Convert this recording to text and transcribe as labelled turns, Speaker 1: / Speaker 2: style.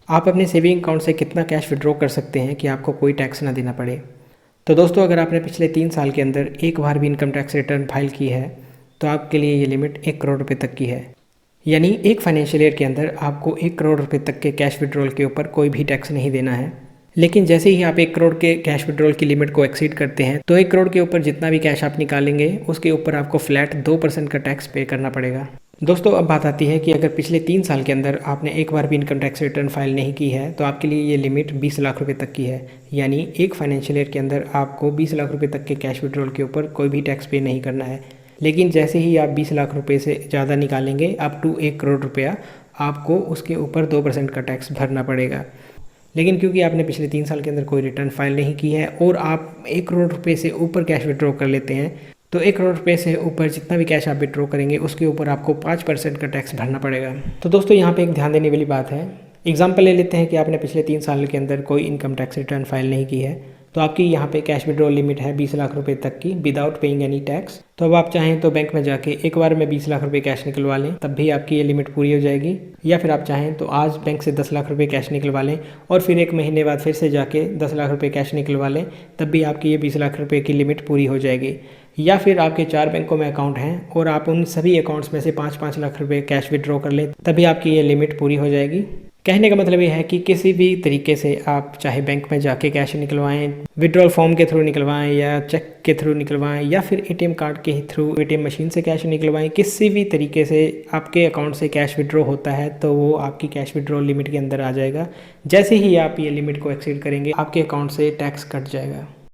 Speaker 1: आप अपने saving account से कितना कैश विड्रॉ कर सकते हैं कि आपको कोई टैक्स ना देना पड़े। तो दोस्तों, अगर आपने पिछले 3 साल के अंदर एक बार भी इनकम टैक्स रिटर्न फाइल की है तो आपके लिए ये लिमिट 1 करोड़ रुपए तक की है। यानी एक फाइनेंशियल ईयर के अंदर आपको 1 करोड़ रुपए तक के कैश विड्रॉल के ऊपर कोई भी टैक्स नहीं देना है। लेकिन जैसे ही आप 1 करोड़ के कैश विड्रॉल की लिमिट को एक्सीड करते हैं तो 1 करोड़ के ऊपर जितना भी कैश आप निकालेंगे उसके ऊपर आपको फ्लैट 2% का टैक्स पे करना पड़ेगा। दोस्तों, अब बात आती है कि अगर पिछले 3 साल के अंदर आपने एक बार भी इनकम टैक्स रिटर्न फाइल नहीं की है तो आपके लिए ये लिमिट 20 लाख रुपए तक की है। यानी एक फाइनेंशियल ईयर के अंदर आपको 20 लाख रुपए तक के कैश विड्रॉल के ऊपर कोई भी टैक्स पे नहीं करना है। लेकिन जैसे ही आप 20 लाख रुपए से ज़्यादा निकालेंगे अप टू 1 करोड़ रुपया, आपको उसके ऊपर 2% का टैक्स भरना पड़ेगा। लेकिन क्योंकि आपने पिछले 3 साल के अंदर कोई रिटर्न फाइल नहीं की है और आप 1 करोड़ रुपए से ऊपर कैश विड्रॉ कर लेते हैं तो 1 करोड़ रुपए से ऊपर जितना भी कैश आप विड्रॉ करेंगे उसके ऊपर आपको 5% का टैक्स भरना पड़ेगा। तो दोस्तों, यहाँ पे एक ध्यान देने वाली बात है। एग्जाम्पल ले लेते हैं कि आपने पिछले 3 साल के अंदर कोई इनकम टैक्स रिटर्न फाइल नहीं की है तो आपकी यहाँ पे कैश विड्रॉल लिमिट है 20 लाख रुपए तक की विदाउट पेइंग एनी टैक्स। तो अब आप चाहें तो बैंक में जाके एक बार में 20 लाख रुपए कैश निकलवा लें, तब भी आपकी ये लिमिट पूरी हो जाएगी। या फिर आप चाहें तो आज बैंक से 10 लाख रुपए कैश निकलवा लें और फिर 1 महीने बाद फिर से जाके 10 लाख रुपए कैश निकलवा लें, तब भी आपकी ये 20 लाख रुपए की लिमिट पूरी हो जाएगी। या फिर आपके 4 बैंकों में अकाउंट हैं और आप उन सभी अकाउंट्स में से 5-5 लाख रुपए कैश विड्रॉ कर लें, तभी आपकी ये लिमिट पूरी हो जाएगी। कहने का मतलब ये है कि किसी भी तरीके से आप चाहे बैंक में जाके कैश निकलवाएं, विड्रॉल फॉर्म के थ्रू निकलवाएं या चेक के थ्रू निकलवाएं या फिर एटीएम कार्ड के थ्रू एटीएम मशीन से कैश निकलवाएं, किसी भी तरीके से आपके अकाउंट से कैश विड्रॉ होता है तो वो आपकी कैश विड्रॉल लिमिट के अंदर आ जाएगा। जैसे ही आप ये लिमिट को एक्सीड करेंगे आपके अकाउंट से टैक्स कट जाएगा।